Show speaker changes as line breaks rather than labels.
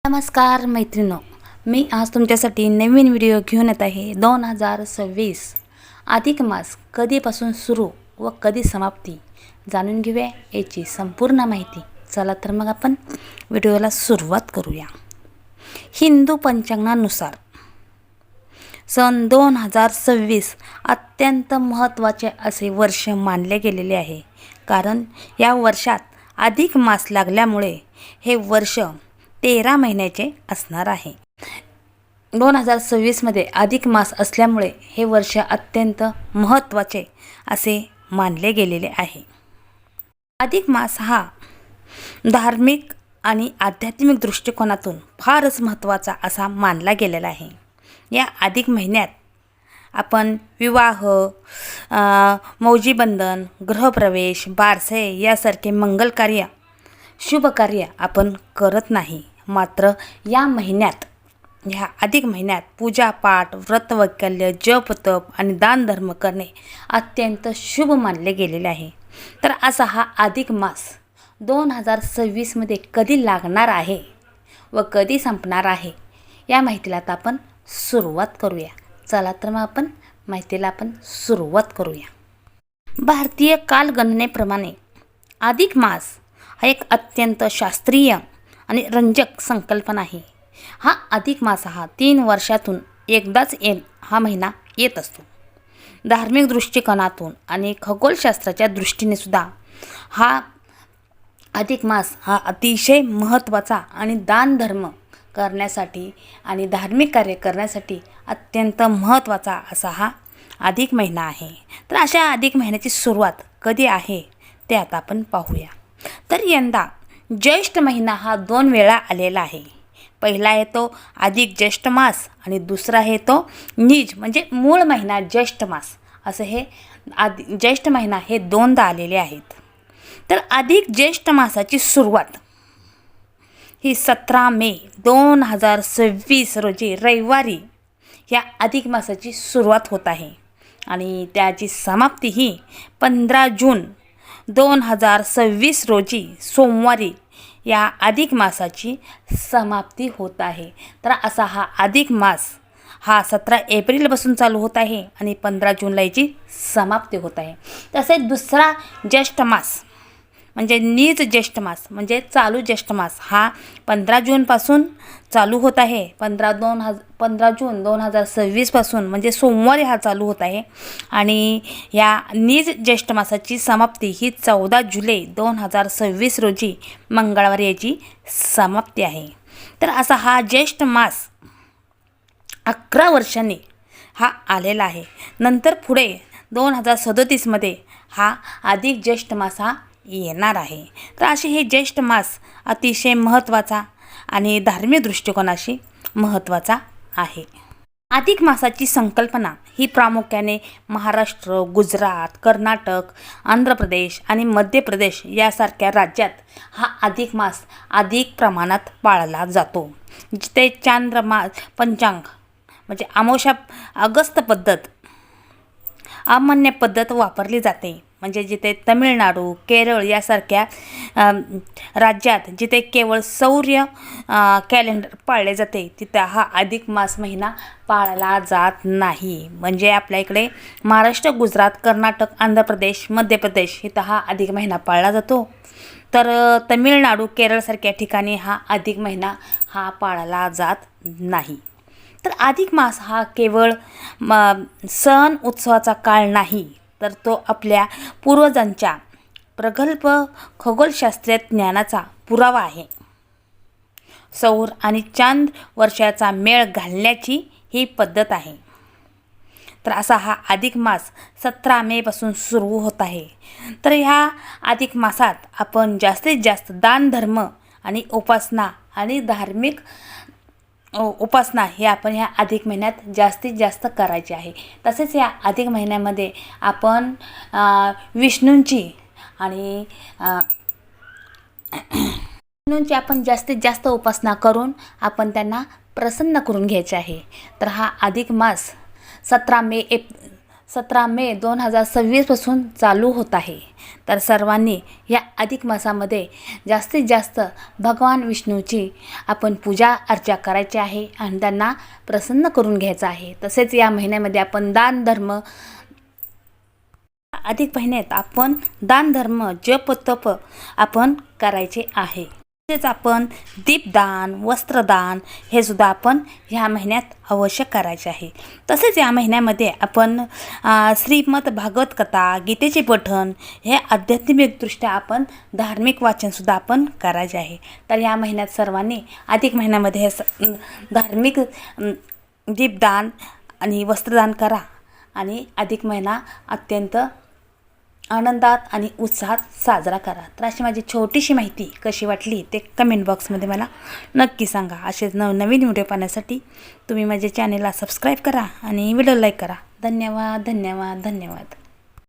नमस्कार मैत्रिणो, मी आज तुमच्यासाठी नवीन व्हिडिओ घेऊन येत आहे. 2026 अधिक मास कधीपासून सुरू व कधी समाप्ती जाणून घेऊया याची संपूर्ण माहिती. चला तर मग आपण व्हिडिओला सुरुवात करूया. हिंदू पंचांगानुसार सन 2026 अत्यंत महत्त्वाचे असे वर्ष मानले गेलेले आहे, कारण या वर्षात अधिक मास लागल्यामुळे हे वर्ष 13 महिन्याचे असणार आहे. 2026 मध्ये अधिक मास असल्यामुळे हे वर्ष अत्यंत महत्त्वाचे असे मानले गेलेले आहे. अधिक मास हा धार्मिक आणि आध्यात्मिक दृष्टिकोनातून फारच महत्त्वाचा असा मानला गेलेला आहे. या अधिक महिन्यात आपण विवाह, मौजीबंधन, गृहप्रवेश, बारसे यासारखे मंगल कार्य, शुभ कार्य आपण करत नाही. मात्र या महिन्यात, ह्या अधिक महिन्यात पूजापाठ, व्रतवैकल्य, जप तप आणि दानधर्म करणे अत्यंत शुभ मानले गेलेले आहे. तर असा हा अधिक मास 2026 मध्ये कधी लागणार आहे व कधी संपणार आहे या माहितीला आता आपण सुरुवात करूया. चला तर मग आपण माहितीला सुरुवात करूया. भारतीय कालगणनेप्रमाणे अधिक मास हा एक अत्यंत शास्त्रीय आणि रंजक संकल्पना आहे. हा अधिक मास हा 3 वर्षातून एकदाच हा महिना येत असतो. धार्मिक दृष्टिकोनातून आणि खगोलशास्त्राच्या दृष्टीने सुद्धा हा अधिक मास हा अतिशय महत्त्वाचा आणि दानधर्म करण्यासाठी आणि धार्मिक कार्य करण्यासाठी अत्यंत महत्त्वाचा असा हा अधिक महिना आहे. तर अशा अधिक महिन्याची सुरुवात कधी आहे ते आता आपण पाहूया. तर यंदा ज्येष्ठ महिना हा 2 वेळा आलेला आहे. पहिला येतो अधिक ज्येष्ठ मास आणि दुसरा येतो नीज म्हणजे मूळ महिना ज्येष्ठ मास. असं हे ज्येष्ठ महिना हे 2दा आलेले आहेत. तर अधिक ज्येष्ठ मासाची सुरुवात ही 17 मे 2026 रोजी रविवारी या अधिक मासाची सुरुवात होत आहे आणि त्याची समाप्ती ही 15 जून 2026 रोजी सोमवारी या अधिक मासाची समाप्ती होत आहे. तर असा हा अधिक मास हा 17 एप्रिलपासून चालू होत आहे आणि 15 जूनला याची समाप्ती होत आहे. तसेच दुसरा ज्येष्ठ मास म्हणजे नीज ज्येष्ठ मास म्हणजे चालू ज्येष्ठ मास हा 15 जूनपासून चालू होत आहे. 15 जून 2026 पासून म्हणजे सोमवारी हा चालू होत आहे आणि या नीज ज्येष्ठ मासाची समाप्ती ही 14 जुलै 2026 रोजी मंगळवारी याची समाप्ती आहे. तर असा हा ज्येष्ठ मास 11 वर्षांनी हा आलेला आहे. नंतर पुढे 2037 मध्ये हा अधिक ज्येष्ठ मास हा येणार आहे. तर असे हे ज्येष्ठ मास अतिशय महत्त्वाचा आणि धार्मिक दृष्टिकोनाशी महत्त्वाचा आहे. अधिक मासाची संकल्पना ही प्रामुख्याने महाराष्ट्र, गुजरात, कर्नाटक, आंध्र प्रदेश आणि मध्य प्रदेश यासारख्या राज्यात हा अधिक मास अधिक प्रमाणात पाळला जातो. जिथे पंचांग म्हणजे अमावस्या अगस्त पद्धत, अमान्य पद्धत वापरली जाते. म्हणजे जिथे तमिळनाडू, केरळ यासारख्या राज्यात जिथे केवळ सौर कॅलेंडर पाळले जाते तिथे हा अधिक मास महिना पाळला जात नाही. म्हणजे आपल्या इकडे महाराष्ट्र, गुजरात, कर्नाटक, आंध्र प्रदेश, मध्य प्रदेश इथं हा अधिक महिना पाळला जातो. तर तमिळनाडू, केरळसारख्या ठिकाणी हा अधिक महिना हा पाळला जात नाही. तर अधिक मास हा केवळ सण उत्सवाचा काळ नाही, तर तो आपल्या पूर्वजांच्या प्रगल्भ खगोलशास्त्रीय ज्ञानाचा पुरावा आहे. सौर आणि चांद वर्षाचा मेळ घालण्याची ही पद्धत आहे. तर असा हा अधिक मास 17 मे पासून सुरू होत आहे. तर ह्या अधिक मासात आपण जास्तीत जास्त दानधर्म आणि उपासना आणि धार्मिक उपासना हे आपण ह्या अधिक महिन्यात जास्तीत जास्त करायची आहे. तसेच या अधिक महिन्यामध्ये आपण विष्णूंची आपण जास्तीत जास्त उपासना करून आपण त्यांना प्रसन्न करून घ्यायचे आहे. तर हा अधिक मास 17 मे 17 मे 2026पासून चालू होत आहे। तर सर्वांनी या अधिक मासामध्ये जास्तीत जास्त भगवान विष्णूची आपण पूजा अर्चा करायची आहे आणि त्यांना प्रसन्न करून घ्यायचं आहे। तसेच या महिन्यामध्ये आपण दान धर्म, अधिक महिन्यात आपण दान धर्म, जप तप आपण करायचे आहे। तसेच आपण दीपदान, वस्त्रदान हे सुद्धा आपण ह्या महिन्यात अवश्य करायचे आहे। तसेच या महिन्यामध्ये आपण श्रीमद भागवत कथा, गीतेचे पठण हे आध्यात्मिकदृष्ट्या आपण धार्मिक वाचनसुद्धा आपण करायचे आहे। तर या महिन्यात सर्वांनी अधिक महिन्यामध्ये हे धार्मिक दीपदान आणि वस्त्रदान करा आणि अधिक महिना अत्यंत आनंदात आणि उत्साहात साजरा करा। तर अशी माझी छोटीशी माहिती कशी वाटली ते कमेंट बॉक्समध्ये मला नक्की सांगा। असेच नवीन व्हिडिओ पाहण्यासाठी तुम्ही माझ्या चॅनेलला सबस्क्राईब करा आणि व्हिडिओ लाईक करा। धन्यवाद धन्यवाद धन्यवाद।